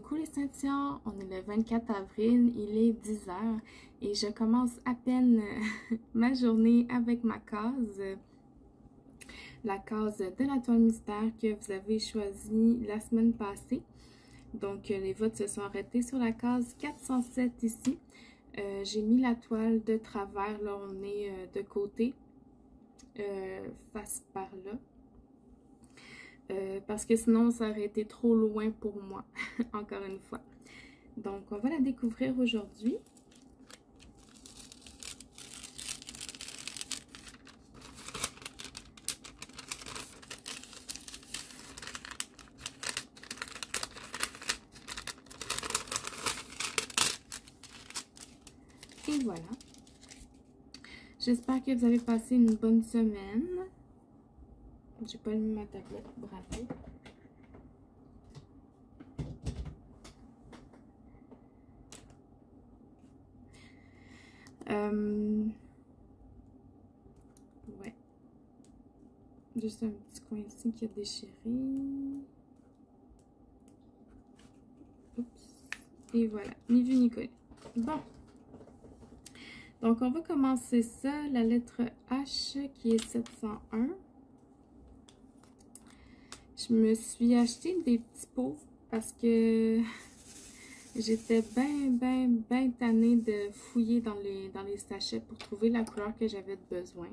Coucou les Saint-Tian, on est le 24 avril, il est 10 heures et je commence à peine ma journée avec ma case, la case de la toile mystère que vous avez choisie la semaine passée. Donc les votes se sont arrêtés sur la case 407 ici. J'ai mis la toile de travers, là on est de côté, face par là. Parce que sinon ça aurait été trop loin pour moi, encore une fois. Donc on va la découvrir aujourd'hui. Et voilà. J'espère que vous avez passé une bonne semaine. J'ai pas mis ma tablette, bravo. Ouais. Juste un petit coin ici qui a déchiré. Oups. Et voilà, ni vu ni connu. Bon. Donc, on va commencer ça, la lettre H qui est 701. Je me suis acheté des petits pots parce que j'étais bien tannée de fouiller dans les sachets pour trouver la couleur que j'avais besoin.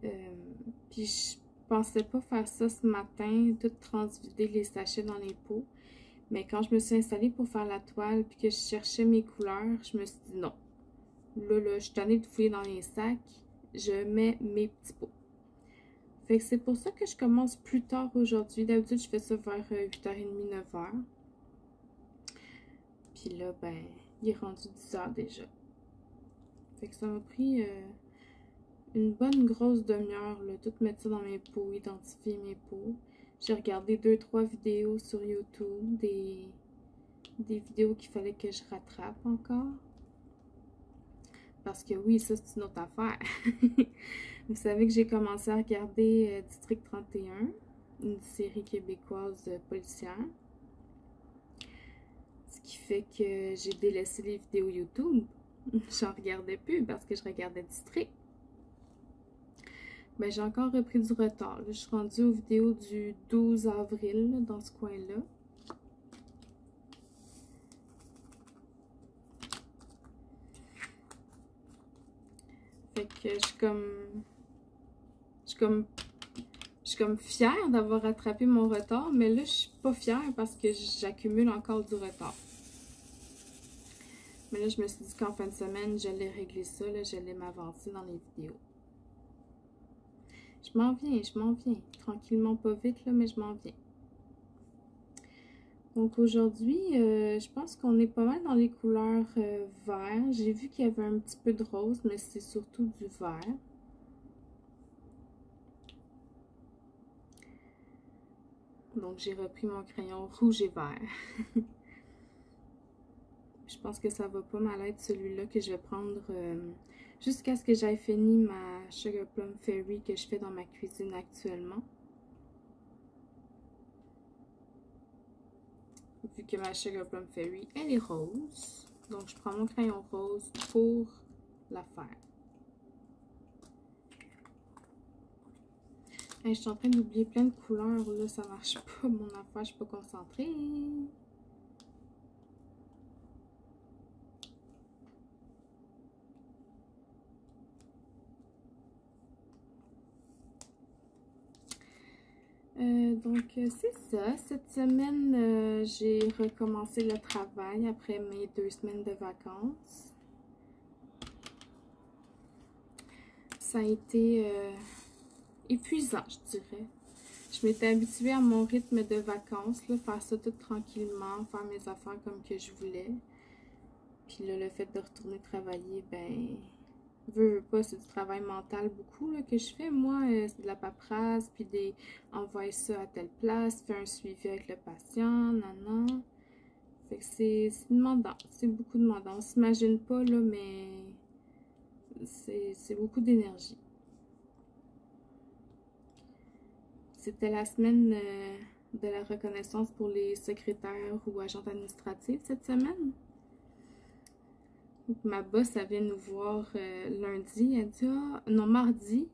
Puis je pensais pas faire ça ce matin, tout transvider les sachets dans les pots. Mais quand je me suis installée pour faire la toile puis que je cherchais mes couleurs, je me suis dit non. Là, je suis tannée de fouiller dans les sacs, je mets mes petits pots. Fait que c'est pour ça que je commence plus tard aujourd'hui. D'habitude, je fais ça vers 8h30, 9h. Puis là, ben, il est rendu 10h déjà. Fait que ça m'a pris une bonne grosse demi-heure, là, tout mettre ça dans mes pots, identifier mes pots. J'ai regardé 2-3 vidéos sur YouTube, des vidéos qu'il fallait que je rattrape encore. Parce que oui, ça c'est une autre affaire. Vous savez que j'ai commencé à regarder District 31, une série québécoise policière. Ce qui fait que j'ai délaissé les vidéos YouTube. J'en regardais plus parce que je regardais District. Mais j'ai encore repris du retard. Là, je suis rendue aux vidéos du 12 avril, là, dans ce coin-là. Fait que je suis comme fière d'avoir rattrapé mon retard, mais là, je suis pas fière parce que j'accumule encore du retard. Mais là, je me suis dit qu'en fin de semaine, j'allais régler ça, là, j'allais m'avancer dans les vidéos. Je m'en viens. Tranquillement, pas vite, là, mais je m'en viens. Donc aujourd'hui, je pense qu'on est pas mal dans les couleurs vert. J'ai vu qu'il y avait un petit peu de rose, mais c'est surtout du vert. Donc j'ai repris mon crayon rouge et vert. Je pense que ça va pas mal être celui-là que je vais prendre jusqu'à ce que j'aie fini ma Sugar Plum Fairy que je fais dans ma cuisine actuellement. Vu que ma Sugar Plum Fairy, elle est rose. Donc je prends mon crayon rose pour la faire. Hey, je suis en train d'oublier plein de couleurs, là, ça marche pas mon affaire, je suis pas concentrée. Donc, c'est ça. Cette semaine, j'ai recommencé le travail après mes 2 semaines de vacances. Ça a été épuisant, je dirais. Je m'étais habituée à mon rythme de vacances, là, faire ça tout tranquillement, faire mes affaires comme que je voulais. Puis là, le fait de retourner travailler, ben... veux pas, c'est du travail mental beaucoup là, que je fais. Moi, c'est de la paperasse, puis des envoyer ça à telle place, faire un suivi avec le patient, nanan. Fait que c'est demandant, c'est beaucoup demandant. On s'imagine pas, là, mais c'est beaucoup d'énergie. C'était la semaine de la reconnaissance pour les secrétaires ou agentes administratives cette semaine. Donc, ma boss, elle vient nous voir lundi. Elle dit, ah, non, mardi.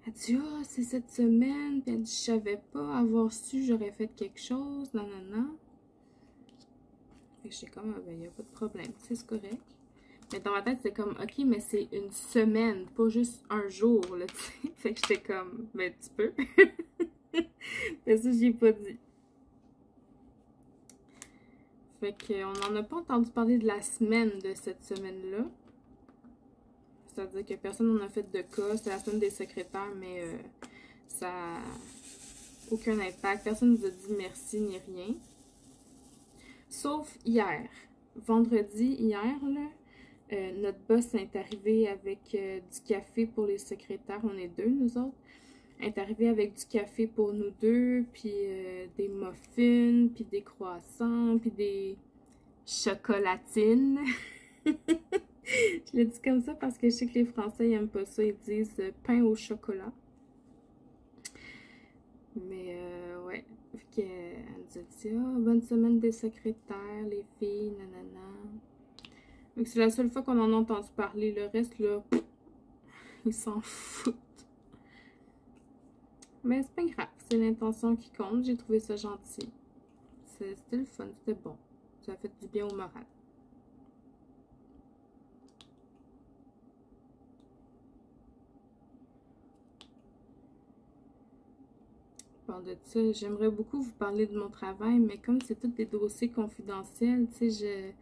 Elle dit, ah, c'est cette semaine. Puis elle dit, je savais pas. Avoir su, j'aurais fait quelque chose. Non, non, non. Fait que j'étais comme, ah, ben, il n'y a pas de problème. C'est correct. Mais dans ma tête, c'est comme, ok, mais c'est une semaine, pas juste un jour, là, tu sais. Fait que j'étais comme, ben, tu peux. Mais ça, j'y ai pas dit. Fait qu'on n'en a pas entendu parler de la semaine de cette semaine-là. C'est-à-dire que personne n'en a fait de cas. C'est la semaine des secrétaires, mais ça n'a aucun impact. Personne ne nous a dit merci ni rien. Sauf hier. Vendredi, hier, là, notre boss est arrivé avec du café pour les secrétaires. On est deux, nous autres. Est arrivé avec du café pour nous deux, puis des muffins, puis des croissants, puis des chocolatines. Je le dis comme ça parce que je sais que les Français n'aiment pas ça. Ils disent pain au chocolat. Mais ouais. Fait qu'elle nous a dit, ah, bonne semaine des secrétaires, les filles, nanana. Donc c'est la seule fois qu'on en a entendu parler. Le reste, là, ils s'en foutent. Mais c'est pas grave, c'est l'intention qui compte. J'ai trouvé ça gentil. C'était le fun, c'était bon. Ça a fait du bien au moral. Bon, de ça, j'aimerais beaucoup vous parler de mon travail, mais comme c'est tous des dossiers confidentiels, tu sais,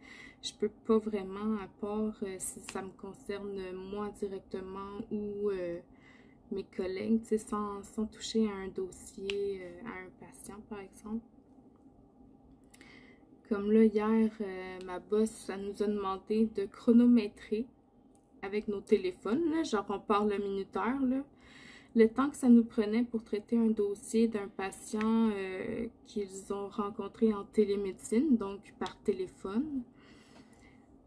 je peux pas vraiment, à part si ça me concerne moi directement ou mes collègues, tu sais, sans toucher à un dossier, à un patient, par exemple. Comme là, hier, ma boss, elle nous a demandé de chronométrer avec nos téléphones, là, genre on parle le minuteur, là, le temps que ça nous prenait pour traiter un dossier d'un patient qu'ils ont rencontré en télémédecine, donc par téléphone,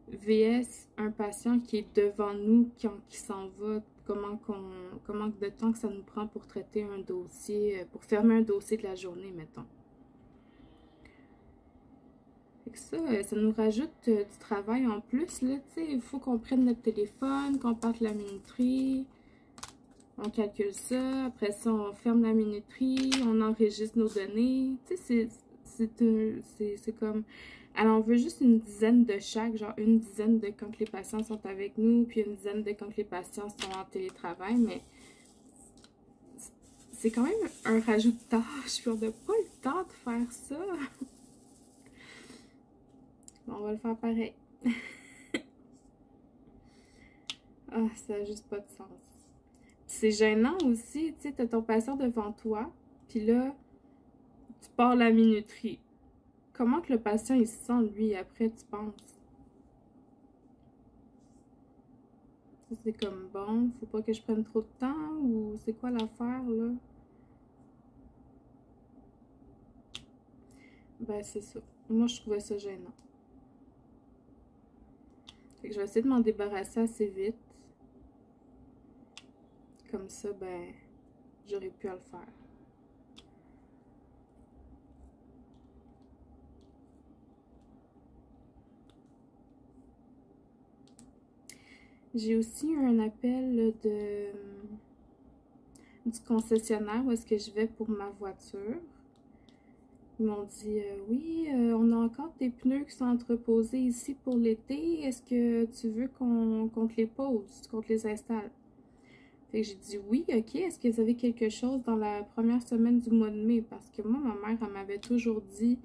vs un patient qui est devant nous qui s'en va, comment de temps que ça nous prend pour traiter un dossier, pour fermer un dossier de la journée, mettons. Ça nous rajoute du travail en plus, là, tu sais, il faut qu'on prenne notre téléphone, qu'on parte la minuterie, on calcule ça, après ça, on ferme la minuterie, on enregistre nos données, tu sais, c'est comme, alors on veut juste une dizaine de chaque, genre une dizaine de quand les patients sont avec nous, puis une dizaine de quand les patients sont en télétravail, mais c'est quand même un rajout de tâches, puis on n'a pas le temps de faire ça. On va le faire pareil. Ah, ça n'a juste pas de sens. C'est gênant aussi, tu sais, t'as ton patient devant toi, puis là, tu pars la minuterie. Comment que le patient, il se sent, lui, après, tu penses? C'est comme, bon, faut pas que je prenne trop de temps, ou c'est quoi l'affaire, là? Ben, c'est ça. Moi, je trouvais ça gênant. Fait que je vais essayer de m'en débarrasser assez vite. Comme ça, ben, j'aurais pu à le faire. J'ai aussi eu un appel du concessionnaire où est-ce que je vais pour ma voiture. Ils m'ont dit, oui, on a encore des pneus qui sont entreposés ici pour l'été. Est-ce que tu veux qu'on te les pose, qu'on te les installe? Fait que j'ai dit oui, ok. Est-ce que vous avez quelque chose dans la première semaine du mois de mai? Parce que moi, ma mère, elle m'avait toujours dit,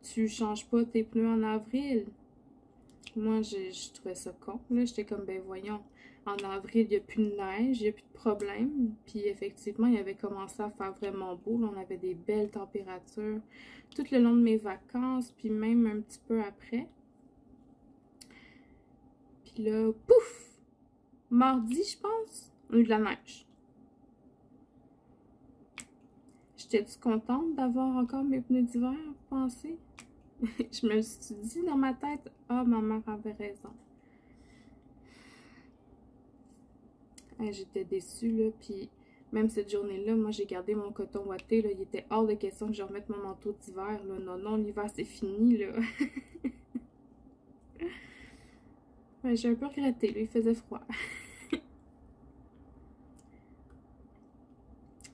tu changes pas tes pneus en avril. Moi, je trouvais ça con. Là, j'étais comme, ben voyons, en avril, il n'y a plus de neige, il n'y a plus de problème. Puis effectivement, il avait commencé à faire vraiment beau. Là, on avait des belles températures tout le long de mes vacances, puis même un petit peu après. Puis là, pouf! Mardi, je pense, on a eu de la neige. J'étais-tu contente d'avoir encore mes pneus d'hiver, vous pensez? Je me suis dit dans ma tête, ah, ma mère avait raison. J'étais déçue, là, puis Même cette journée-là, moi, j'ai gardé mon coton ouaté, là. Il était hors de question que je remette mon manteau d'hiver, là. Non, non, l'hiver, c'est fini, là. Ouais, j'ai un peu regretté, là. Il faisait froid.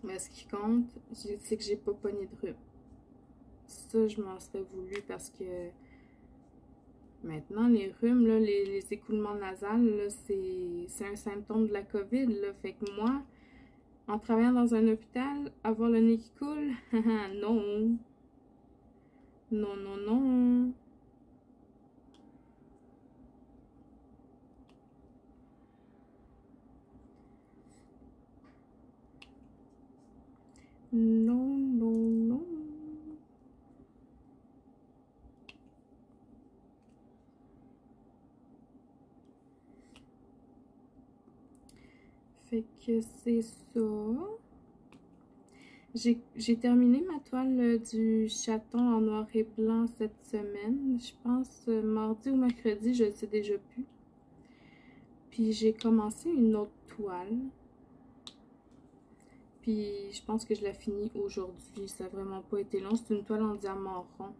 Mais ce qui compte, c'est que j'ai pas pogné de rhume. Ça, je m'en serais voulu parce que maintenant, les rhumes, là, les écoulements nasales, là, c'est un symptôme de la COVID, là. Fait que moi, en travaillant dans un hôpital, avoir le nez qui coule, non. Non, non, non. Non, non, non. Fait que c'est ça. J'ai terminé ma toile du chaton en noir et blanc cette semaine. Je pense mardi ou mercredi, je ne sais déjà plus. Puis j'ai commencé une autre toile. Puis je pense que je la finis aujourd'hui. Ça n'a vraiment pas été long. C'est une toile en diamant rond.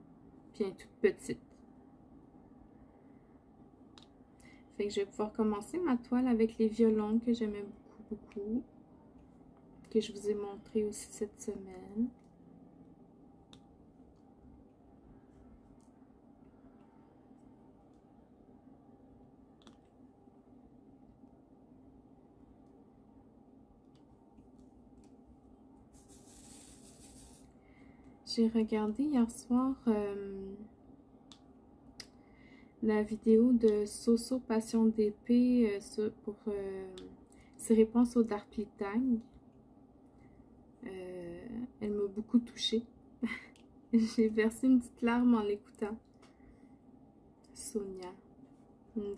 Puis elle est toute petite. Fait que je vais pouvoir commencer ma toile avec les violons que j'aimais beaucoup, beaucoup. Que je vous ai montré aussi cette semaine. J'ai regardé hier soir la vidéo de Soso Passion d'épée pour ses réponses au Darplittag. Elle m'a beaucoup touchée. J'ai versé une petite larme en l'écoutant. Sonia, une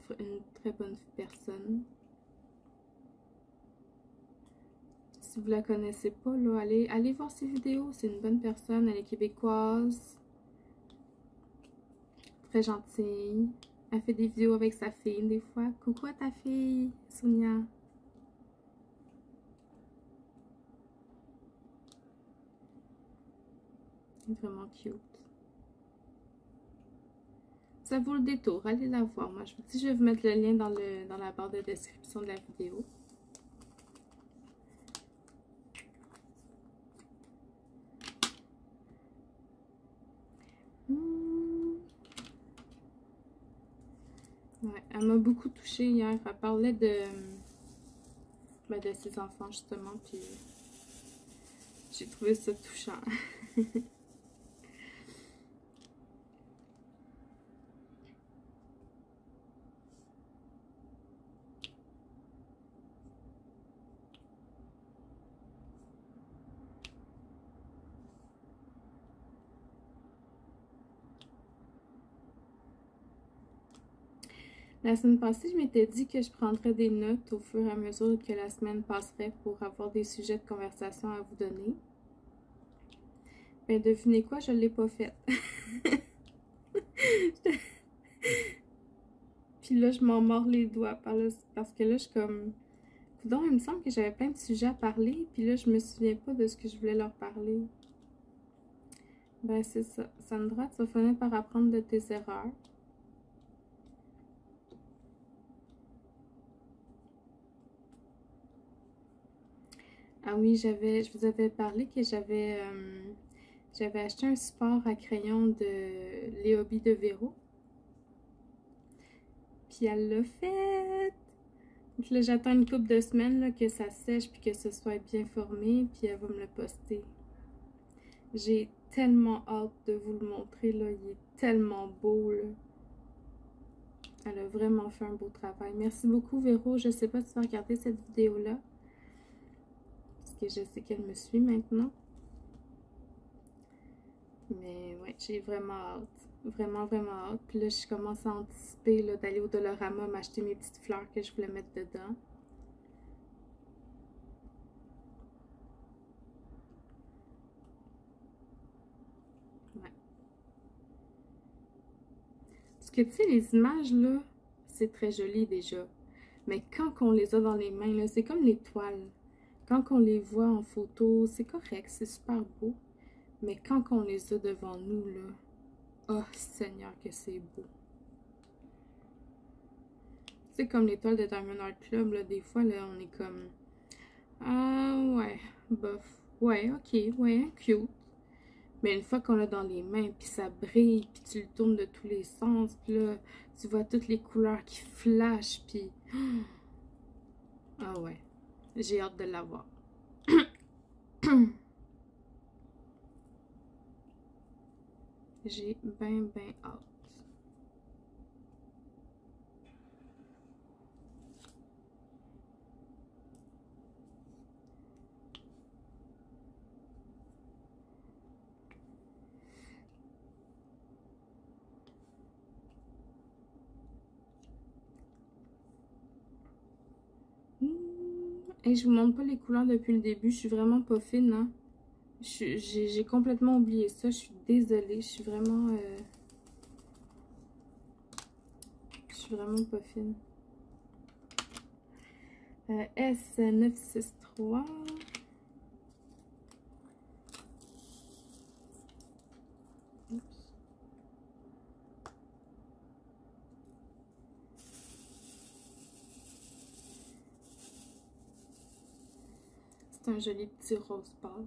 très bonne personne. Si vous la connaissez pas, là, allez voir ses vidéos. C'est une bonne personne. Elle est québécoise. Très gentille. Elle fait des vidéos avec sa fille des fois. Coucou à ta fille, Sonia. Vraiment cute. Ça vaut le détour. Allez la voir. Moi, je vous dis, je vais vous mettre le lien dans la barre de description de la vidéo. Ouais, elle m'a beaucoup touchée hier. Elle parlait de ses enfants, justement, puis j'ai trouvé ça touchant. La semaine passée, je m'étais dit que je prendrais des notes au fur et à mesure que la semaine passerait pour avoir des sujets de conversation à vous donner. Ben, devinez quoi, je ne l'ai pas fait. Puis là, je m'en mords les doigts parce que là, je suis comme... Donc, il me semble que j'avais plein de sujets à parler, puis là, je me souviens pas de ce que je voulais leur parler. Ben, c'est ça. Sandra, tu vas finir par apprendre de tes erreurs. Ah oui, je vous avais parlé que j'avais acheté un support à crayon de Les Hobbies de Véro. Puis elle l'a fait. Donc là, j'attends une couple de semaines là, que ça sèche puis que ce soit bien formé, puis elle va me le poster. J'ai tellement hâte de vous le montrer, là. Il est tellement beau, là. Elle a vraiment fait un beau travail. Merci beaucoup, Véro. Je sais pas si tu vas regarder cette vidéo-là. Parce que je sais qu'elle me suit maintenant. Mais ouais, j'ai vraiment hâte. Vraiment, vraiment hâte. Puis là, je commence à anticiper d'aller au Dollarama m'acheter mes petites fleurs que je voulais mettre dedans. Ouais. Parce que, tu sais, les images, là, c'est très joli déjà. Mais quand on les a dans les mains, là, c'est comme les toiles. quand on les voit en photo, c'est correct, c'est super beau. Mais quand on les a devant nous, là, oh Seigneur que c'est beau. C'est comme l'étoile de Diamond Art Club, là, des fois, là, on est comme... Ah, ouais, bof. Ouais, ok, ouais, cute. Mais une fois qu'on l'a dans les mains, puis ça brille, puis tu le tournes de tous les sens, puis là, tu vois toutes les couleurs qui flashent, puis... Ah ouais, j'ai hâte de l'avoir. J'ai ben hâte. Et je vous montre pas les couleurs depuis le début, je suis vraiment pas fine, hein. J'ai complètement oublié ça, je suis désolée, je suis vraiment pas fine. S963. C'est un joli petit rose pâle.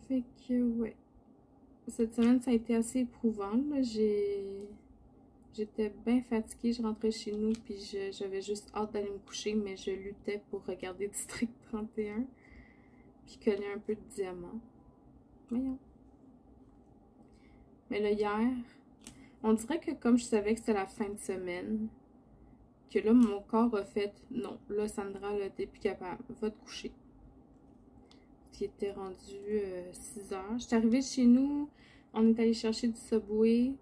Fait que, ouais. Cette semaine, ça a été assez éprouvant. J'étais bien fatiguée. Je rentrais chez nous, puis j'avais juste hâte d'aller me coucher, mais je luttais pour regarder District 31. Puis coller un peu de diamant. Voyons. Mais là, hier, on dirait que comme je savais que c'était la fin de semaine, que là, mon corps a fait « Non, là, Sandra, là, t'es plus capable. Va te coucher. » Il était rendu 6 heures. J'étais arrivée chez nous, on est allé chercher du Subway.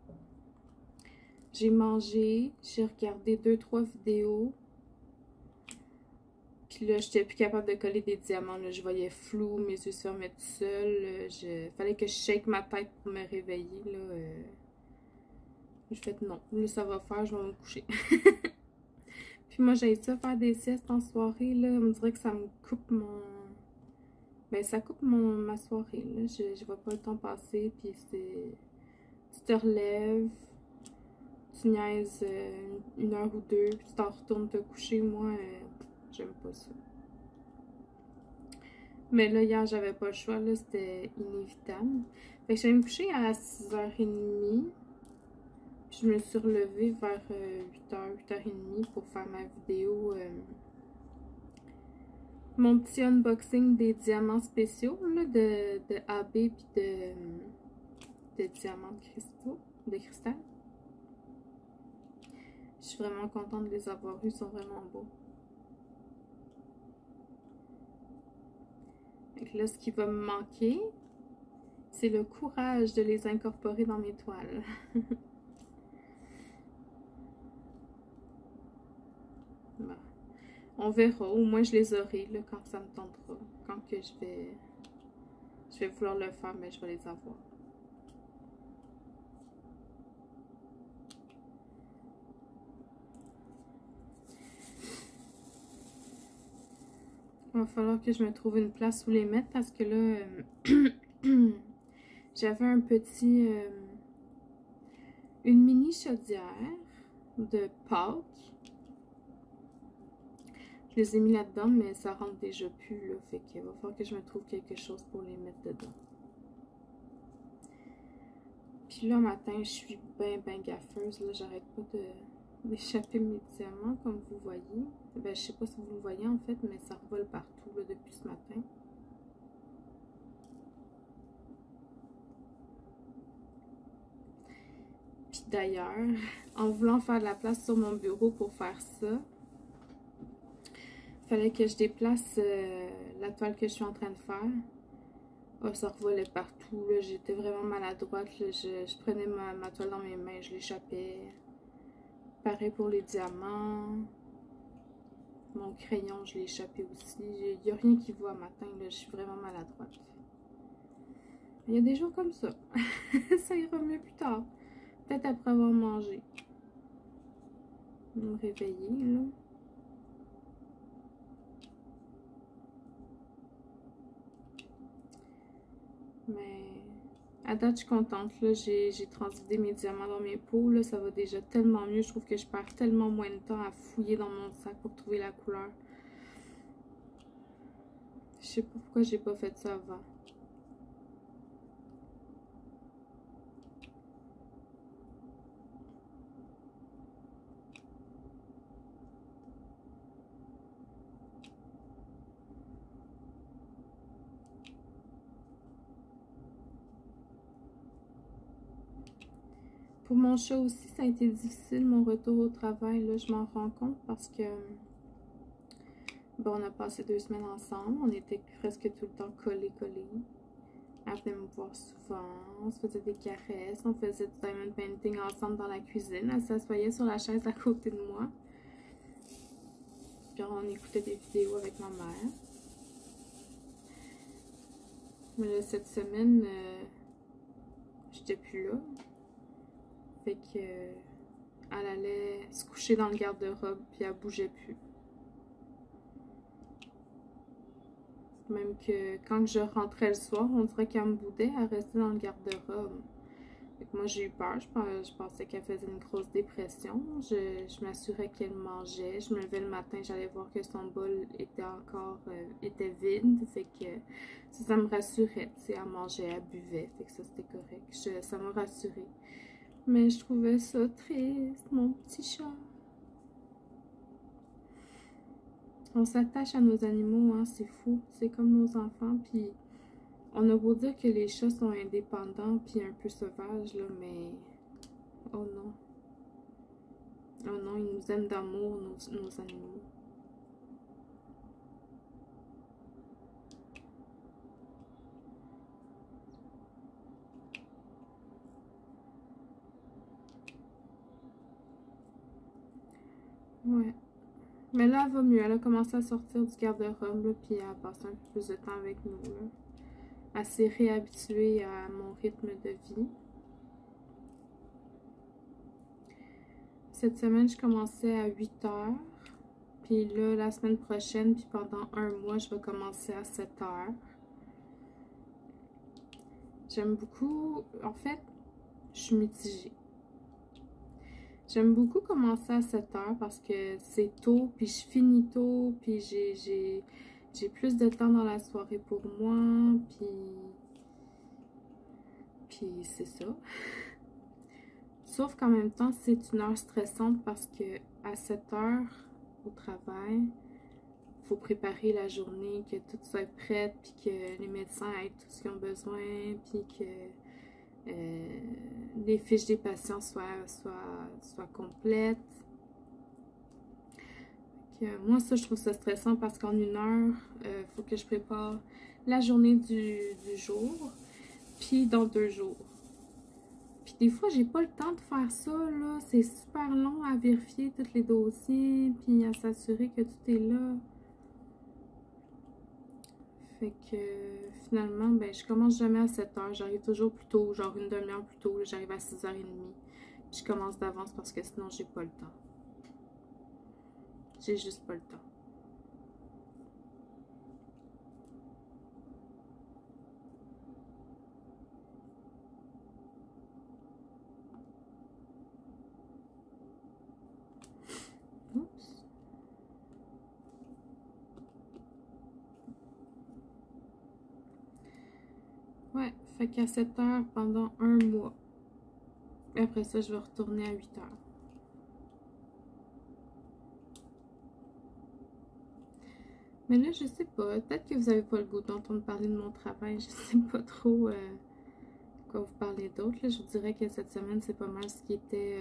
J'ai mangé, j'ai regardé 2-3 vidéos. Puis là, j'étais plus capable de coller des diamants. Là. Je voyais flou, mes yeux se fermaient tout seuls. Fallait que je shake ma tête pour me réveiller. J'ai fait non, là, ça va faire, je vais me coucher. Puis moi, j'ai ça faire des siestes en soirée. Là. On me dirait que ça me coupe mon... Ben, ça coupe ma soirée, là. Je vois pas le temps passer, puis c'est... Tu te relèves, tu niaises 1 heure ou 2, puis tu t'en retournes te coucher. Moi, j'aime pas ça. Mais là, hier, j'avais pas le choix, là, c'était inévitable. Fait que j'allais me coucher à 6h30. Puis je me suis relevée vers 8h, 8h30 pour faire ma vidéo... mon petit unboxing des diamants spéciaux là, de AB puis de diamants de cristal. Je suis vraiment contente de les avoir eus, ils sont vraiment beaux. Donc là, ce qui va me manquer, c'est le courage de les incorporer dans mes toiles. Bon. On verra, au moins je les aurai là, quand ça me tentera. Quand que je vais vouloir le faire, mais je vais les avoir. Il va falloir que je me trouve une place où les mettre parce que là, j'avais un petit... une mini chaudière de Pâques. Je les ai mis là-dedans, mais ça rentre déjà plus, là. Fait qu'il va falloir que je me trouve quelque chose pour les mettre dedans. Puis là, matin, je suis bien gaffeuse, là. J'arrête pas d'échapper mes diamants, comme vous voyez. Ben, je sais pas si vous le voyez, en fait, mais ça revole partout, là, depuis ce matin. Puis d'ailleurs, en voulant faire de la place sur mon bureau pour faire ça, fallait que je déplace la toile que je suis en train de faire. Oh, ça revolait partout. J'étais vraiment maladroite. Là. Je prenais ma toile dans mes mains, je l'échappais. Pareil pour les diamants. Mon crayon, je l'ai échappé aussi. Il n'y a rien qui voit matin. Là. Je suis vraiment maladroite. Il y a des jours comme ça. Ça ira mieux plus tard. Peut-être après avoir mangé. Me réveiller, là. À date, je suis contente. J'ai transvidé mes diamants dans mes pots. Là, ça va déjà tellement mieux. Je trouve que je perds tellement moins de temps à fouiller dans mon sac pour trouver la couleur. Je sais pas pourquoi j'ai pas fait ça avant. Pour mon chat aussi, ça a été difficile, mon retour au travail. Là, je m'en rends compte parce que bon, on a passé 2 semaines ensemble. On était presque tout le temps collés. Elle venait me voir souvent. On se faisait des caresses. On faisait du diamond painting ensemble dans la cuisine. Elle s'assoyait sur la chaise à côté de moi. Puis on écoutait des vidéos avec ma mère. Mais là, cette semaine, j'étais plus là. Fait que elle allait se coucher dans le garde-robe, puis elle bougeait plus. Même que quand je rentrais le soir, on dirait qu'elle me boudait, elle restait dans le garde-robe. Fait que moi, j'ai eu peur, je pensais qu'elle faisait une grosse dépression. Je m'assurais qu'elle mangeait. Je me levais le matin, j'allais voir que son bol était encore était vide. Fait que ça me rassurait. Tu sais, elle mangeait, elle buvait. Fait que ça, c'était correct. Ça m'a rassurée. Mais je trouvais ça triste, mon petit chat. On s'attache à nos animaux, hein, c'est fou. C'est comme nos enfants, puis on a beau dire que les chats sont indépendants puis un peu sauvages, là, mais... Oh non. Oh non, ils nous aiment d'amour, nos animaux. Ouais. Mais là, elle va mieux. Elle a commencé à sortir du garde-robe, puis à passer un peu plus de temps avec nous, là. Elle s'est réhabituée à mon rythme de vie. Cette semaine, je commençais à 8 heures. Puis là, la semaine prochaine, puis pendant un mois, je vais commencer à 7 heures. J'aime beaucoup... En fait, je suis mitigée. J'aime beaucoup commencer à 7 heures parce que c'est tôt, puis je finis tôt, puis j'ai plus de temps dans la soirée pour moi, puis c'est ça. Sauf qu'en même temps, c'est une heure stressante parce que à 7 heures au travail, il faut préparer la journée, que tout soit prêt, puis que les médecins aient tout ce qu'ils ont besoin, puis que les fiches des patients soient complètes. Moi, ça, je trouve ça stressant parce qu'en une heure, il faut que je prépare la journée du jour, puis dans 2 jours. Puis des fois, j'ai pas le temps de faire ça, là. C'est super long à vérifier tous les dossiers, puis à s'assurer que tout est là. Fait que finalement, ben, je commence jamais à 7 heures. J'arrive toujours plus tôt, genre une demi-heure plus tôt. J'arrive à 6h30. Je commence d'avance parce que sinon, j'ai pas le temps. J'ai juste pas le temps. Oups. Ouais, fait qu'à 7 heures pendant un mois. Et après ça, je vais retourner à 8 heures. Mais là, je sais pas. Peut-être que vous avez pas le goût d'entendre parler de mon travail. Je sais pas trop quoi vous parler d'autre. Je vous dirais que cette semaine, c'est pas mal ce qui était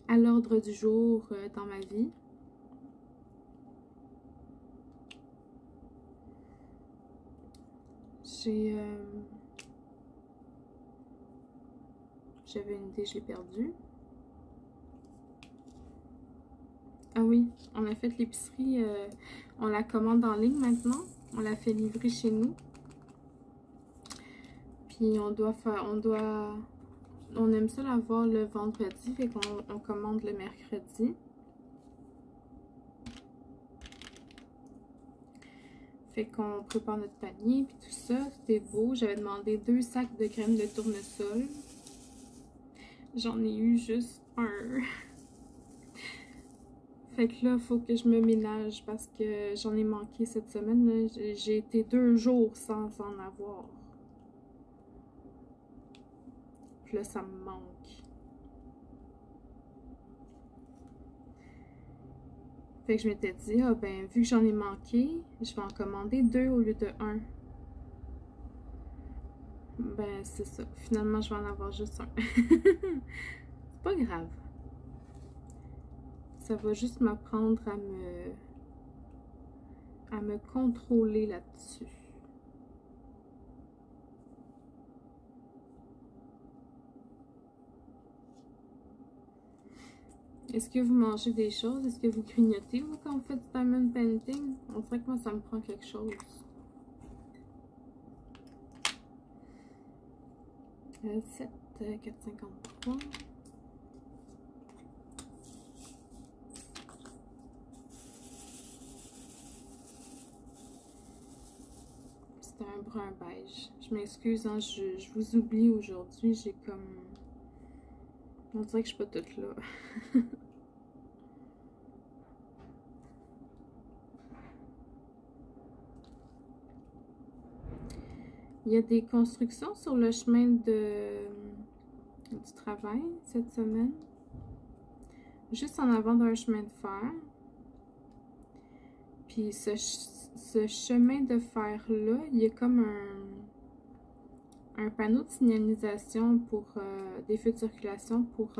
à l'ordre du jour dans ma vie. J'avais une idée, je l'ai perdue. Ah oui, on a fait l'épicerie, on la commande en ligne maintenant. On la fait livrer chez nous. Puis on aime ça l'avoir le vendredi, fait qu'on commande le mercredi. Fait qu'on prépare notre panier, puis tout ça, c'était beau. J'avais demandé 2 sacs de crème de tournesol. J'en ai eu juste un. Fait que là, il faut que je me ménage parce que j'en ai manqué cette semaine. J'ai été 2 jours sans en avoir. Puis là, ça me manque. Fait que je m'étais dit, ah ben, vu que j'en ai manqué, je vais en commander 2 au lieu de 1. Ben, c'est ça. Finalement, je vais en avoir juste un. C'est pas grave. Ça va juste m'apprendre à me contrôler là-dessus. Est-ce que vous mangez des choses? Est-ce que vous grignotez, vous, quand vous faites du diamond painting? On dirait que moi, ça me prend quelque chose. 7, 4,53. C'est un brun beige. Je m'excuse, hein, je vous oublie aujourd'hui. J'ai comme... On dirait que je suis pas toute là. Il y a des constructions sur le chemin du travail cette semaine. Juste en avant d'un chemin de fer. Puis ce chemin de fer-là, il y a comme un panneau de signalisation pour des feux de circulation pour...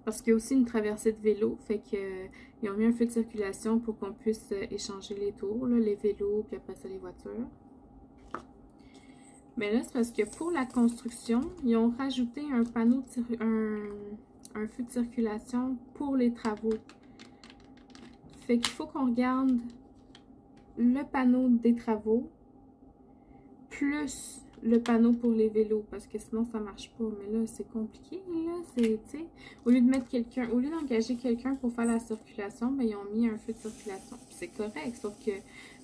parce qu'il y a aussi une traversée de vélo, fait que ils ont mis un feu de circulation pour qu'on puisse échanger les tours, là, les vélos, puis après ça les voitures. Mais là, c'est parce que pour la construction, ils ont rajouté un panneau, un feu de circulation pour les travaux. Fait qu'il faut qu'on regarde le panneau des travaux plus le panneau pour les vélos, parce que sinon ça marche pas. Mais là, c'est compliqué, là. C'est, tu sais, au lieu de mettre quelqu'un, au lieu d'engager quelqu'un pour faire la circulation, ben, ils ont mis un feu de circulation. C'est correct, sauf que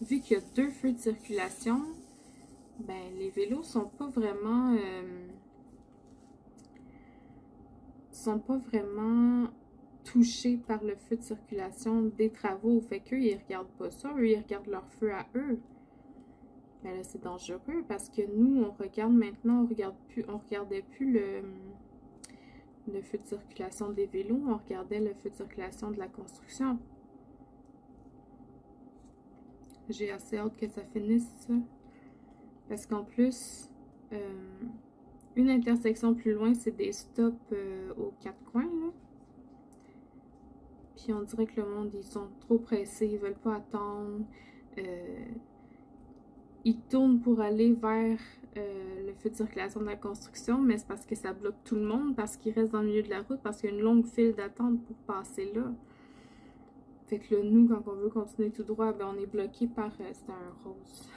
vu qu'il y a 2 feux de circulation, ben, les vélos sont pas vraiment touchés par le feu de circulation des travaux. Fait qu'eux, ils regardent pas ça. Eux, ils regardent leur feu à eux. Mais là, c'est dangereux parce que nous, on regarde maintenant, on regardait plus le feu de circulation des vélos, on regardait le feu de circulation de la construction. J'ai assez hâte que ça finisse, ça. Parce qu'en plus, une intersection plus loin, c'est des stops aux 4 coins, là. Puis on dirait que le monde, ils sont trop pressés, ils veulent pas attendre. Ils tournent pour aller vers le feu de circulation de la construction, mais c'est parce que ça bloque tout le monde, parce qu'ils restent dans le milieu de la route, parce qu'il y a une longue file d'attente pour passer là. Fait que là, nous, quand on veut continuer tout droit, ben on est bloqué par... c'était un rose.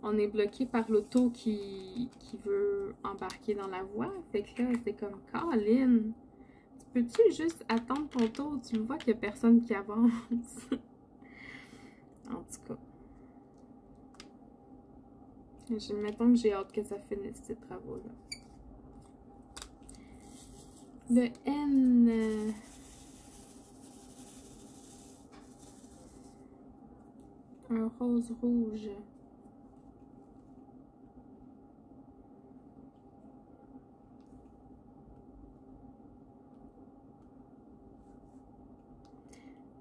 On est bloqué par l'auto qui veut embarquer dans la voie. Fait que là, c'est comme, Caroline, peux-tu juste attendre ton tour? Tu vois qu'il n'y a personne qui avance. En tout cas. Mettons que j'ai hâte que ça finisse, ces travaux-là. Le N. Un rose rouge.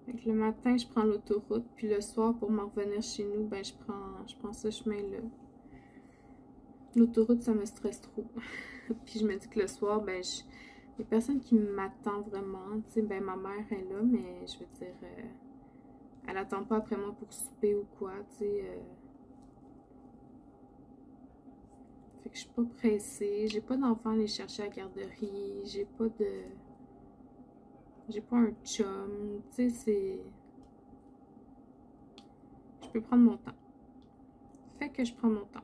Fait que le matin, je prends l'autoroute, puis le soir, pour m'en revenir chez nous, ben je prends ce chemin-là. L'autoroute, ça me stresse trop. Puis je me dis que le soir, ben il y a personne qui m'attend vraiment. Tu sais, ben ma mère est là, mais je veux dire, elle attend pas après moi pour souper ou quoi, tu sais. Fait que je suis pas pressée. J'ai pas d'enfant à aller chercher à la garderie. J'ai pas un chum. Tu sais, c'est... Je peux prendre mon temps. Fait que je prends mon temps.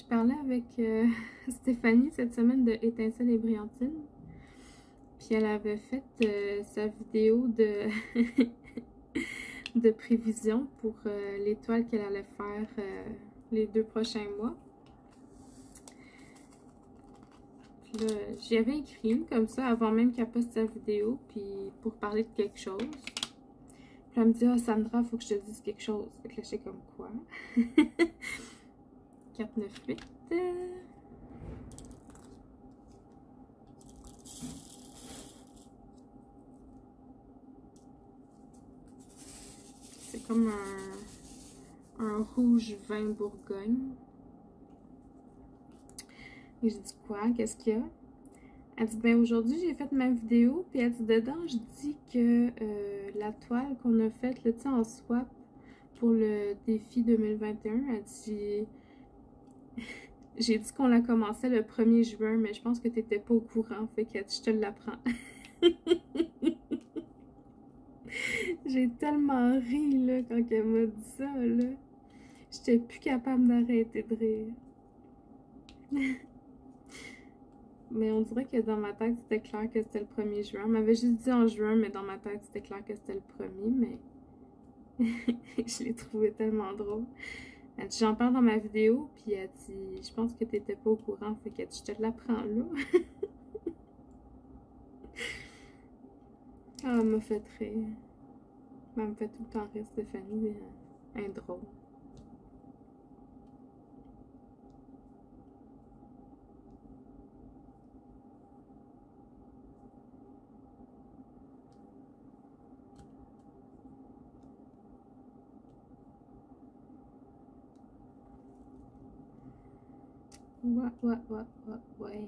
parlais avec Stéphanie cette semaine de Étincelle et Brillantine. Puis elle avait fait sa vidéo de, de prévision pour l'étoile qu'elle allait faire les 2 prochains mois. Puis là, j'y avais écrit comme ça avant même qu'elle poste sa vidéo, puis pour parler de quelque chose. Puis elle me dit, ah Sandra, faut que je te dise quelque chose. Fait que là, j'étais comme quoi? 4, 9, 8. C'est comme un rouge vin Bourgogne. Et je dis quoi? Qu'est-ce qu'il y a? Elle dit, ben aujourd'hui, j'ai fait ma vidéo, puis elle dit, dedans, je dis que la toile qu'on a faite, tu sais, en swap pour le défi 2021, elle dit, j'ai dit qu'on la commençait le 1er juin, mais je pense que tu n'étais pas au courant, fait que je te l'apprends. J'ai tellement ri, là, quand elle m'a dit ça, là. J'étais plus capable d'arrêter de rire. Mais on dirait que dans ma tête, c'était clair que c'était le 1er juin. Elle m'avait juste dit en juin, mais dans ma tête, c'était clair que c'était le 1er, mais je l'ai trouvé tellement drôle. Elle dit, j'en parle dans ma vidéo, puis elle dit, je pense que t'étais pas au courant, fait que je te l'apprends là. Ah, elle m'a fait rire. Elle me fait tout le temps rire, Stéphanie. Elle est drôle. Ouais.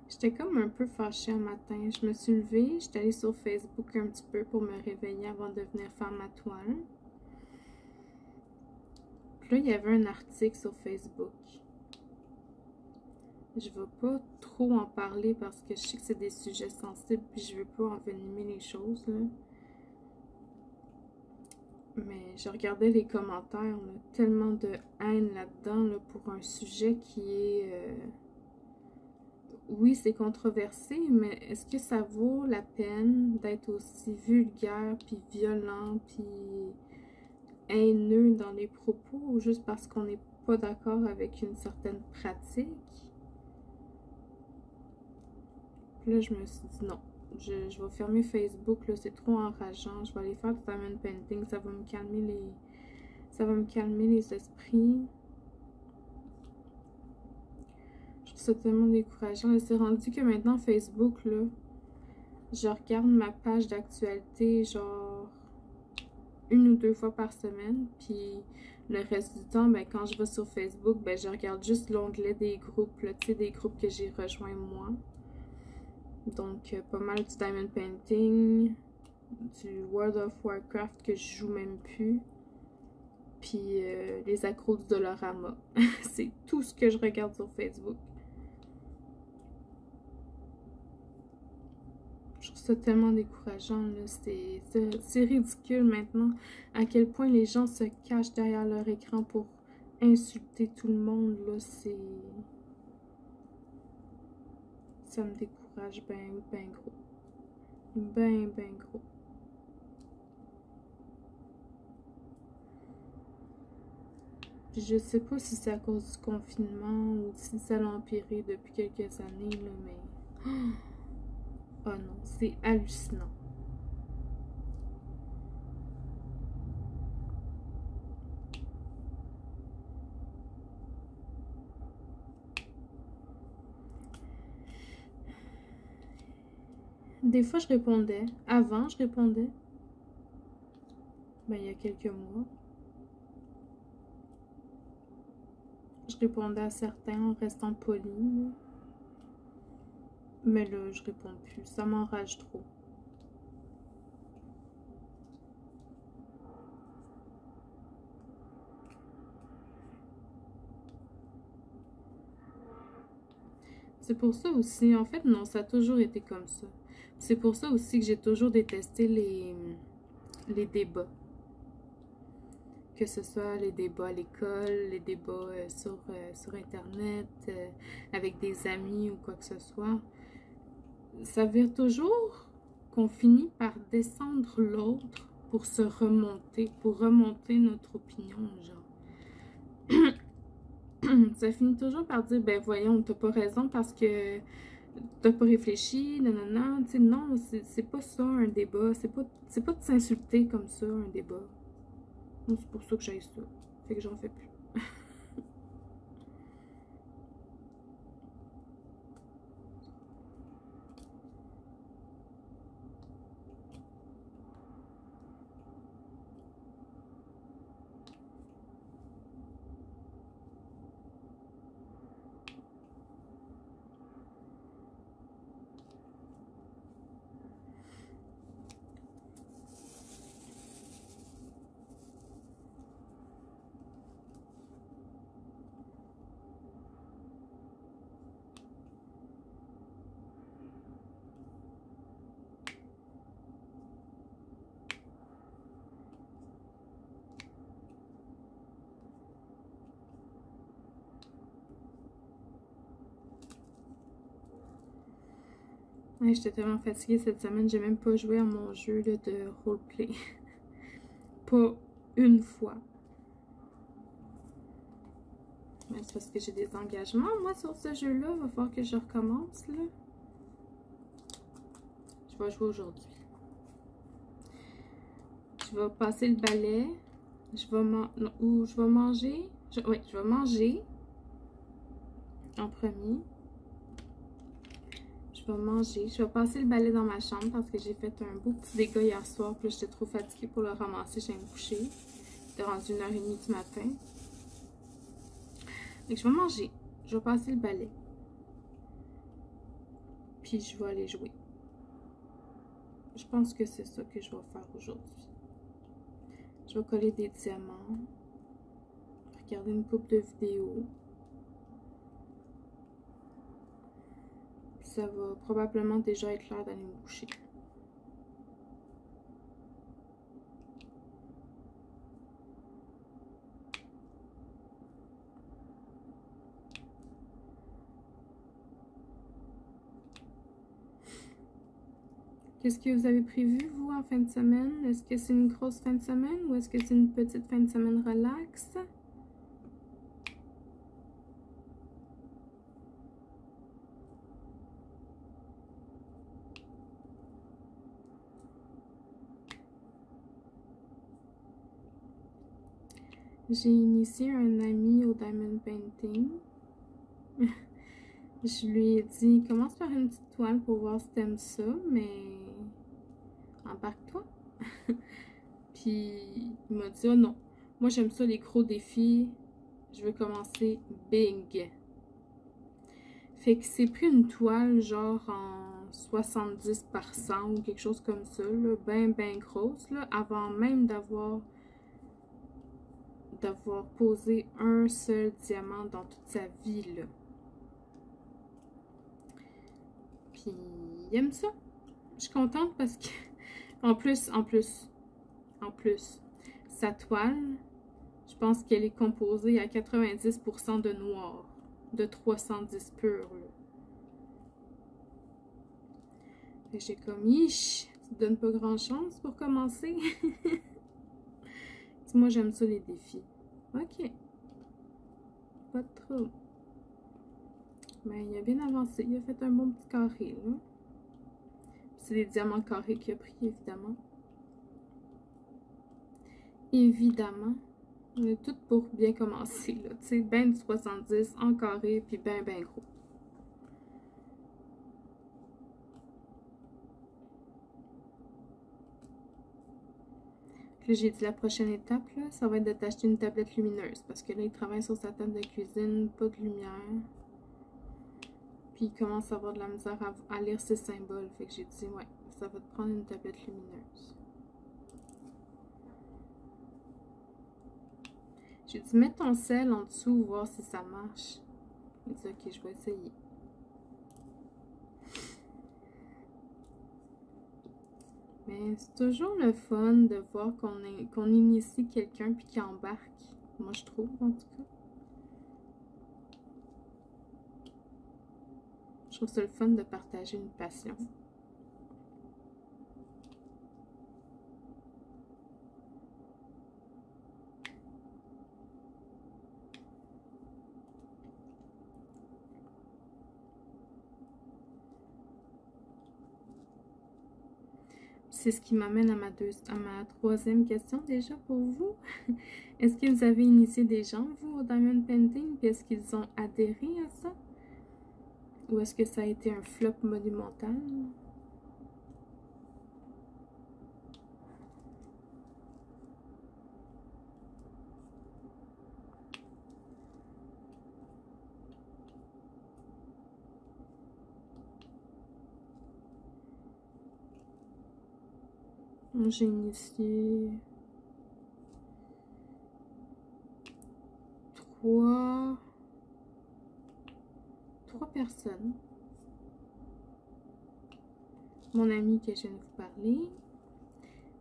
J'étais comme un peu fâchée un matin. Je me suis levée, j'étais allée sur Facebook un petit peu pour me réveiller avant de venir faire ma toile. Puis là, il y avait un article sur Facebook. Je vais pas trop en parler parce que je sais que c'est des sujets sensibles puis je veux pas envenimer les choses, là. Mais je regardais les commentaires, là, tellement de haine là-dedans, là, pour un sujet qui est... Oui, c'est controversé, mais est-ce que ça vaut la peine d'être aussi vulgaire, puis violent, puis haineux dans les propos, juste parce qu'on n'est pas d'accord avec une certaine pratique? Puis là, je me suis dit non. Je vais fermer Facebook, là, c'est trop enrageant. Je vais aller faire du diamond painting, ça va me calmer les esprits. Je trouve ça tellement décourageant. C'est rendu que maintenant, Facebook, là, je regarde ma page d'actualité, genre, 1 ou 2 fois par semaine. Puis le reste du temps, ben, quand je vais sur Facebook, ben, je regarde juste l'onglet des groupes, là, tu sais, des groupes que j'ai rejoints moi. Donc, pas mal du diamond painting, du World of Warcraft que je joue même plus, puis les accros du Dollarama. C'est tout ce que je regarde sur Facebook. Je trouve ça tellement décourageant, là. C'est ridicule maintenant à quel point les gens se cachent derrière leur écran pour insulter tout le monde, là. Ça me décourage ben gros. Ben gros. Je sais pas si c'est à cause du confinement ou si ça l'a empiré depuis quelques années, là, mais... Oh non, c'est hallucinant. Des fois, je répondais. Avant, je répondais. Ben, il y a quelques mois. Je répondais à certains en restant poli. Mais là, je réponds plus. Ça m'enrage trop. C'est pour ça aussi, en fait, non, ça a toujours été comme ça. C'est pour ça aussi que j'ai toujours détesté les débats. Que ce soit les débats à l'école, les débats sur Internet, avec des amis ou quoi que ce soit. Ça vire toujours qu'on finit par descendre l'autre pour se remonter, pour remonter notre opinion, genre. Ça finit toujours par dire, ben voyons, t'as pas raison parce que t'as pas réfléchi, nanana, tu sais, non, c'est pas ça un débat, c'est pas de s'insulter comme ça, un débat. C'est pour ça que j'ai ça, fait que j'en fais plus. Ouais, j'étais tellement fatiguée cette semaine, j'ai même pas joué à mon jeu là, de roleplay. Pas une fois. C'est parce que j'ai des engagements, moi, sur ce jeu-là. Il va falloir que je recommence, là. Je vais jouer aujourd'hui. Je vais passer le balai. Je vais manger. Oui, je vais manger en premier. Je vais manger. Je vais passer le balai dans ma chambre parce que j'ai fait un beau petit dégât hier soir. Puis j'étais trop fatiguée pour le ramasser. Je viens me coucher. C'était rendu 1h30 du matin. Donc, je vais manger. Je vais passer le balai. Puis, je vais aller jouer. Je pense que c'est ça que je vais faire aujourd'hui. Je vais coller des diamants. Regarder une couple de vidéos. Puis, ça va probablement déjà être l'heure d'aller me coucher. Qu'est-ce que vous avez prévu, vous, en fin de semaine? Est-ce que c'est une grosse fin de semaine ou est-ce que c'est une petite fin de semaine relax? J'ai initié un ami au diamond painting. Je lui ai dit, commence par une petite toile pour voir si t'aimes ça, mais embarque-toi. Puis il m'a dit, oh non, moi j'aime ça les gros défis, je veux commencer big. Fait que c'est pris une toile genre en 70 par 100 ou quelque chose comme ça, là, ben grosse, là, avant même d'avoir posé un seul diamant dans toute sa vie, là. Puis il aime ça. Je suis contente parce que en plus, sa toile, je pense qu'elle est composée à 90% de noir, de 310 pur. Et j'ai comme, yish, tu te donnes pas grand chance pour commencer. Moi, j'aime ça les défis. Ok. Pas de trouble. Ben, il a bien avancé. Il a fait un bon petit carré, là. C'est des diamants carrés qu'il a pris, évidemment. Évidemment. On est toutes pour bien commencer, là. Tu sais, ben du 70 en carré, puis ben gros. Là, j'ai dit la prochaine étape, là, ça va être de t'acheter une tablette lumineuse. Parce que là, il travaille sur sa table de cuisine, pas de lumière. Puis il commence à avoir de la misère à lire ses symboles. Fait que j'ai dit, ouais, ça va te prendre une tablette lumineuse. J'ai dit, mets ton sel en dessous, voir si ça marche. Il dit, ok, je vais essayer. Mais c'est toujours le fun de voir qu'on initie quelqu'un puis qu'il embarque. Moi, je trouve, en tout cas. Je trouve ça le fun de partager une passion. C'est ce qui m'amène à ma troisième question déjà pour vous. Est-ce que vous avez initié des gens, vous, au Diamond Painting, puis est-ce qu'ils ont adhéré à ça? Ou est-ce que ça a été un flop monumental? J'ai initié trois personnes. Mon amie que je viens de vous parler,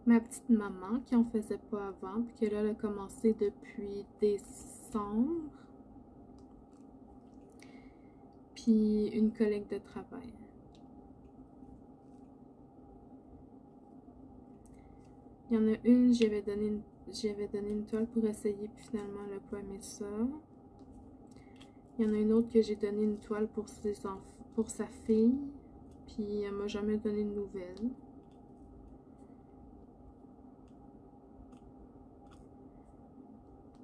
ma petite maman qui en faisait pas avant, puis que là, elle a commencé depuis décembre, puis une collègue de travail. Il y en a une, j'avais donné une toile pour essayer, puis finalement, elle n'a pas aimé ça. Il y en a une autre que j'ai donné une toile pour sa fille, puis elle m'a jamais donné de nouvelles.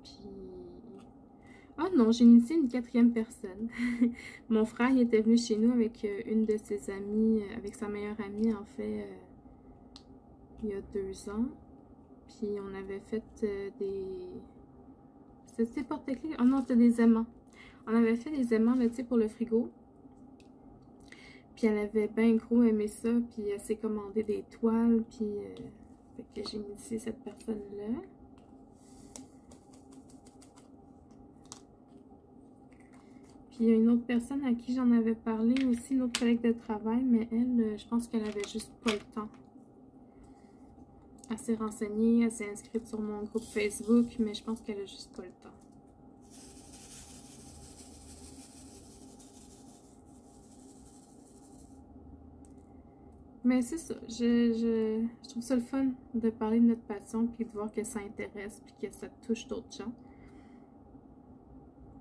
Puis... Ah non, j'ai initié une quatrième personne. Mon frère, il était venu chez nous avec une de ses amies, avec sa meilleure amie, en fait, il y a 2 ans. Puis on avait fait des... C'était porte-clés? Oh non, c'était des aimants. On avait fait des aimants, là, tu sais, pour le frigo. Puis elle avait bien gros aimé ça, puis elle s'est commandé des toiles, puis fait que j'ai initié cette personne-là. Puis il y a une autre personne à qui j'en avais parlé aussi, une autre collègue de travail, mais elle, je pense qu'elle avait juste pas le temps. Elle s'est renseignée, elle s'est inscrite sur mon groupe Facebook, mais je pense qu'elle a juste pas le temps. Mais c'est ça, je trouve ça le fun de parler de notre passion, puis de voir que ça intéresse, puis que ça touche d'autres gens.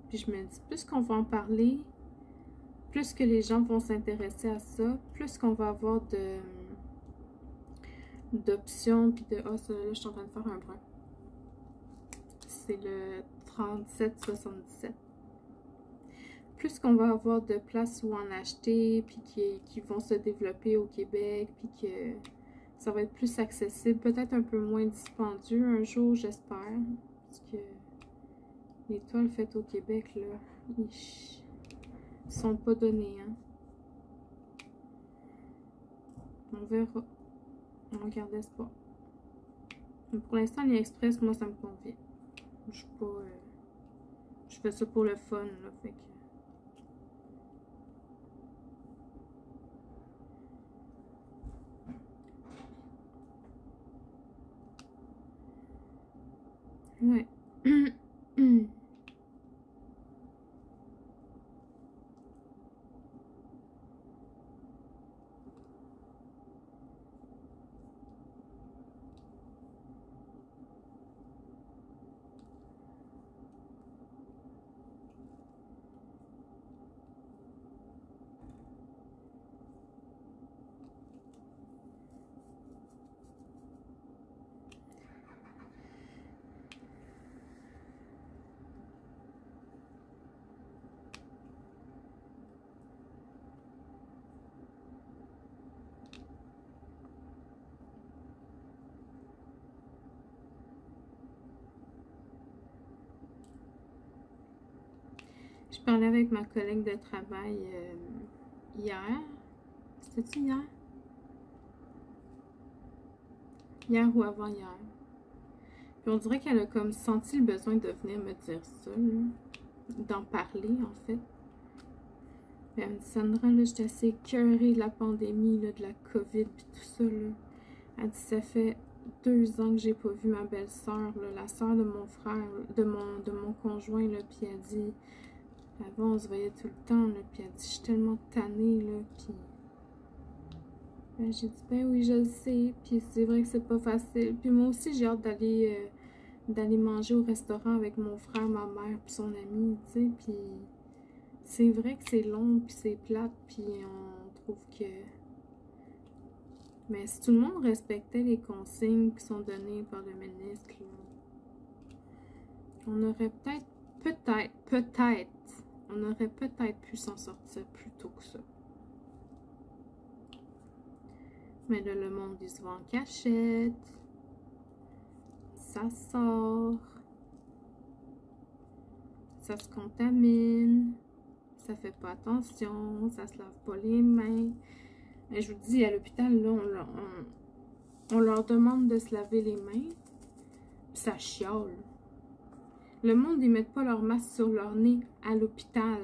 Puis je me dis, plus qu'on va en parler, plus que les gens vont s'intéresser à ça, plus qu'on va avoir d'options, puis de... Ah, ça, là, je suis en train de faire un brun. C'est le 3777. Plus qu'on va avoir de places où en acheter, puis qui vont se développer au Québec, puis que ça va être plus accessible, peut-être un peu moins dispendieux un jour, j'espère. Parce que les toiles faites au Québec, là, ils sont pas données, hein. On verra. On garde espoir. Mais pour l'instant, AliExpress, moi, ça me convient. Je suis pas... je fais ça pour le fun, là, fait que... Ouais. Je parlais avec ma collègue de travail hier. C'était-tu hier? Hier ou avant-hier. Puis on dirait qu'elle a comme senti le besoin de venir me dire ça, d'en parler en fait. Puis elle me dit, Sandra, là, j'étais assez écœurée de la pandémie, là, de la COVID, puis tout ça, là. Elle dit, ça fait 2 ans que j'ai pas vu ma belle-sœur, la sœur de mon frère, de mon conjoint, là, puis elle dit, avant on se voyait tout le temps, là, puis elle dit, je suis tellement tannée, là, puis ben, j'ai dit, ben oui, je le sais, puis c'est vrai que c'est pas facile, puis moi aussi j'ai hâte d'aller manger au restaurant avec mon frère, ma mère, puis son ami, tu sais, puis c'est vrai que c'est long, puis c'est plate, puis on trouve que... Mais si tout le monde respectait les consignes qui sont données par le ministre, là, on aurait on aurait peut-être pu s'en sortir plus tôt que ça. Mais là, le monde, il se va en cachette. Ça sort. Ça se contamine. Ça fait pas attention. Ça se lave pas les mains. Et je vous dis, à l'hôpital, là, on leur demande de se laver les mains. Puis ça chiale. Le monde, ils mettent pas leur masque sur leur nez à l'hôpital.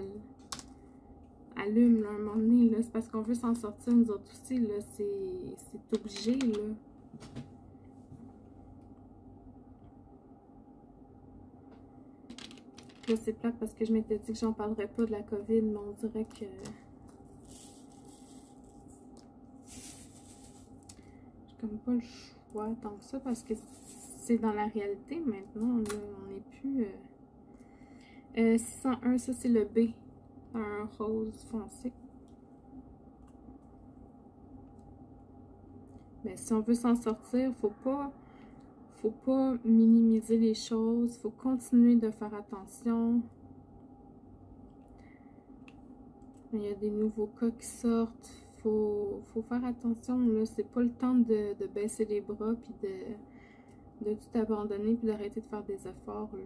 Allume, là, un moment donné, là. C'est parce qu'on veut s'en sortir, nous autres aussi, là. C'est obligé, là. Là, c'est plate parce que je m'étais dit que j'en parlerais pas de la COVID, mais on dirait que... j'ai comme pas le choix tant que ça parce que c'est dans la réalité maintenant, là. On n'est plus... 601, ça c'est le B. Un rose foncé. Mais si on veut s'en sortir, faut pas minimiser les choses. Faut continuer de faire attention. Il y a des nouveaux cas qui sortent. Faut faire attention, là. C'est pas le temps de baisser les bras puis de tout abandonner puis d'arrêter de faire des efforts, là.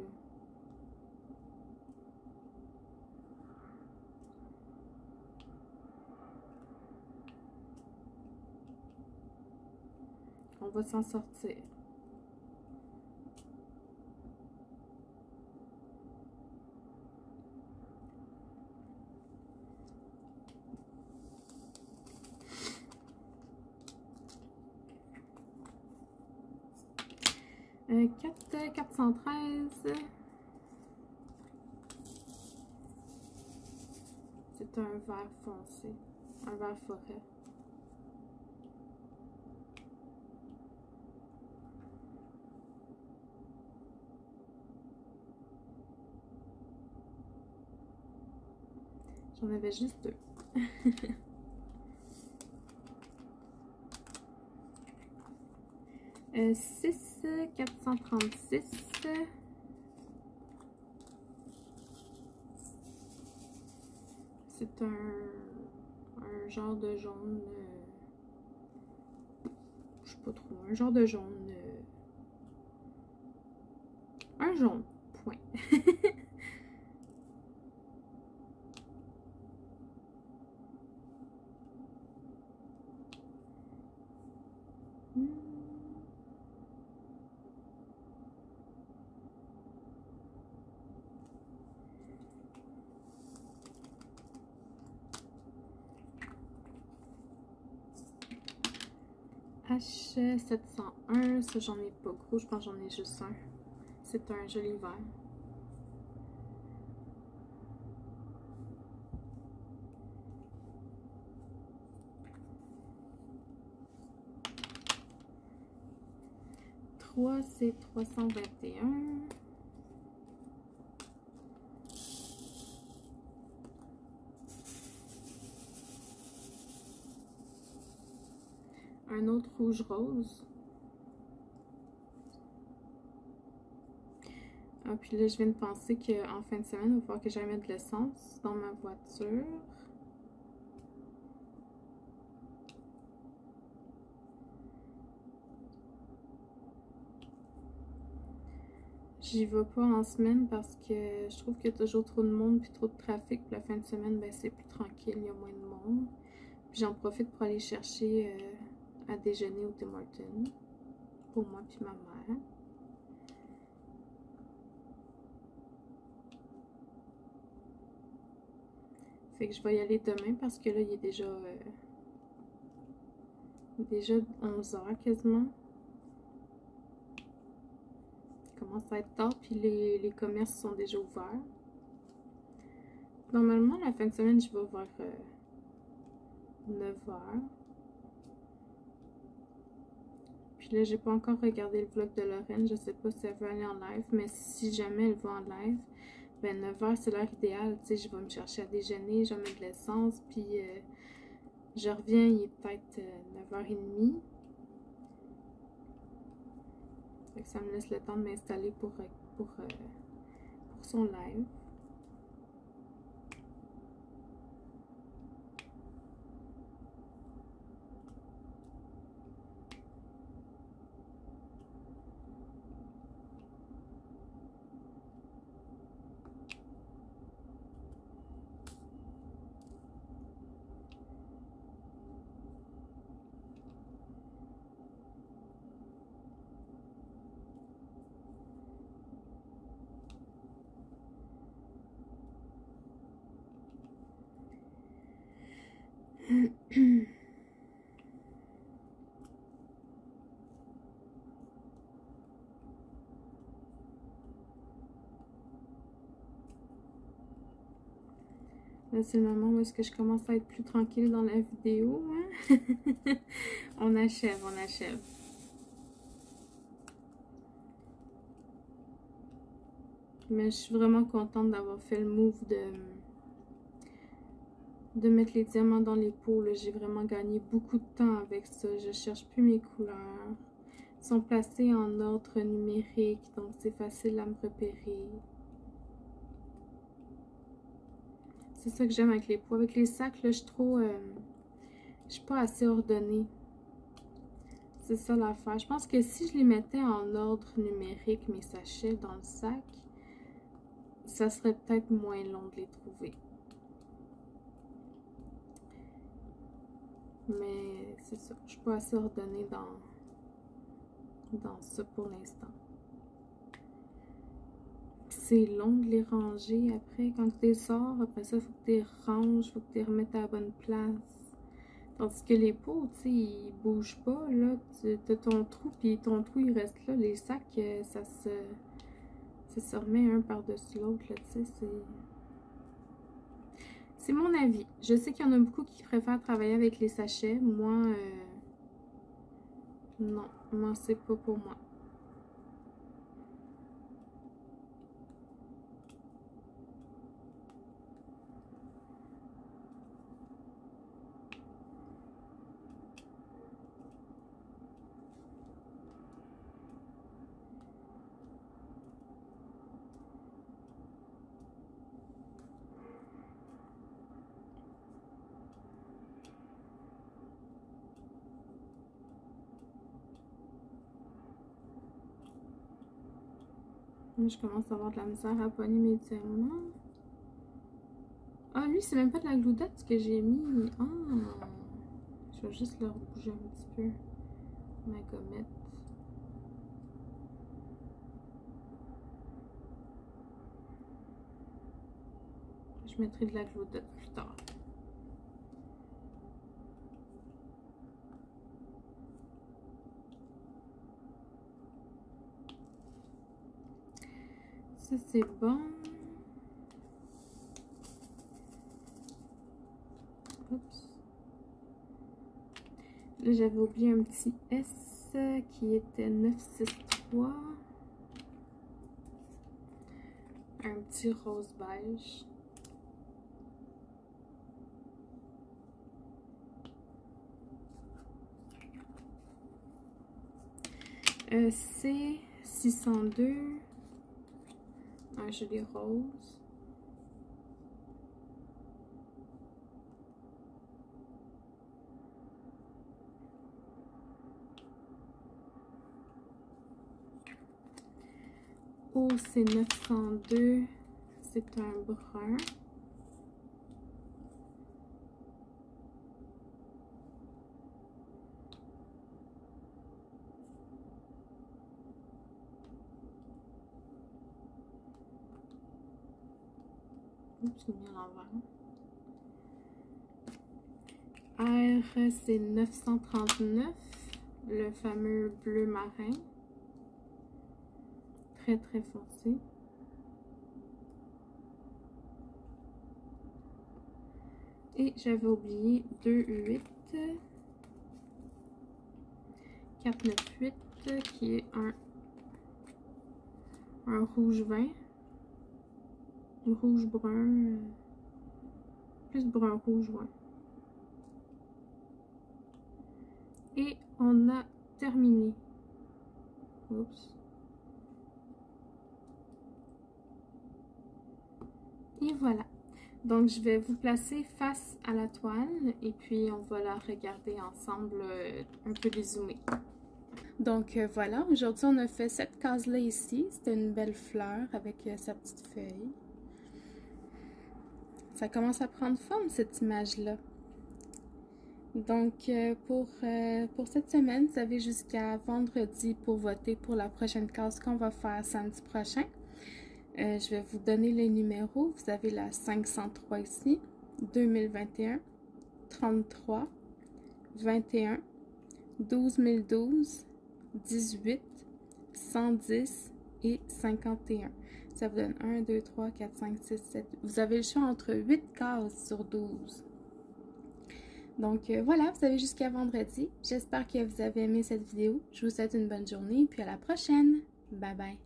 On va s'en sortir. Euh, 413. C'est un vert foncé. Un vert forêt. J'en avais juste 2. 6, 436. C'est un genre de jaune. Je sais pas trop. Un genre de jaune. Un jaune. Point. H701, ça j'en ai pas gros, je pense que j'en ai juste un. C'est un joli vert. C'est 321. Un autre rouge rose. Ah, puis là, je viens de penser qu'en fin de semaine, il va falloir que j'aille mettre de l'essence dans ma voiture. J'y vais pas en semaine parce que je trouve qu'il y a toujours trop de monde puis trop de trafic. Puis la fin de semaine, ben, c'est plus tranquille, il y a moins de monde. Puis j'en profite pour aller chercher à déjeuner au Tim Hortons pour moi puis ma mère. Fait que je vais y aller demain parce que là, il est déjà Déjà 11 h quasiment. Il commence à être tard, puis les commerces sont déjà ouverts. Normalement, la fin de semaine, je vais vers 9 h. Puis là, j'ai pas encore regardé le vlog de Lorraine. Je sais pas si elle veut aller en live, mais si jamais elle va en live, ben 9 h c'est l'heure idéale. Tu sais, je vais me chercher à déjeuner, je vais mettre de l'essence, puis je reviens, il est peut-être 9 h 30. Fait que ça me laisse le temps de m'installer pour son live. Là, c'est le moment où est-ce que je commence à être plus tranquille dans la vidéo. Hein? On achève, on achève. Mais je suis vraiment contente d'avoir fait le move de mettre les diamants dans les pots. J'ai vraiment gagné beaucoup de temps avec ça. Je cherche plus mes couleurs. Ils sont placés en ordre numérique, donc c'est facile à me repérer. C'est ça que j'aime avec les pots. Avec les sacs, là, je suis pas assez ordonnée. C'est ça l'affaire. Je pense que si je les mettais en ordre numérique, mes sachets dans le sac, ça serait peut-être moins long de les trouver. Mais c'est ça. Je suis pas assez ordonnée dans ça pour l'instant. C'est long de les ranger après. Quand tu les sors, après ça, il faut que tu les ranges, il faut que tu les remettes à la bonne place. Tandis que les pots, tu sais, ils bougent pas, là. Tu as ton trou, puis ton trou, il reste là. Les sacs, ça se remet un par-dessus l'autre, là, tu sais, c'est mon avis. Je sais qu'il y en a beaucoup qui préfèrent travailler avec les sachets. Moi, non. Moi, c'est pas pour moi. Moi, je commence à avoir de la misère à pogner mes diamants. Ah, lui, c'est même pas de la gloudotte que j'ai mis. Ah! Je vais juste le bouger un petit peu. Ma gommette. Je mettrai de la gloudotte plus tard. Ça, c'est bon. Oups. Là, j'avais oublié un petit S qui était 963. Un petit rose beige. C 602. Un joli rose. O c'est 902. C'est un brun. Oups, j'ai mis à l'envers. R, c'est 939, le fameux bleu marin. Très, très foncé. Et j'avais oublié 2,8, 498, qui est un rouge vin, rouge brun, plus brun rouge, ouais. Et on a terminé. Oups. Et voilà. Donc, je vais vous placer face à la toile et puis on va la regarder ensemble un peu dézoomée. Donc, voilà. Aujourd'hui, on a fait cette case-là ici. C'était une belle fleur avec sa petite feuille. Ça commence à prendre forme, cette image-là. Donc, pour cette semaine, vous avez jusqu'à vendredi pour voter pour la prochaine case qu'on va faire samedi prochain. Je vais vous donner les numéros. Vous avez la 503 ici, 2021, 33, 21, 12012, 18, 110 et 51. Ça vous donne 1, 2, 3, 4, 5, 6, 7. Vous avez le choix entre 8 cases sur 12. Donc voilà, vous avez jusqu'à vendredi. J'espère que vous avez aimé cette vidéo. Je vous souhaite une bonne journée et puis à la prochaine. Bye bye.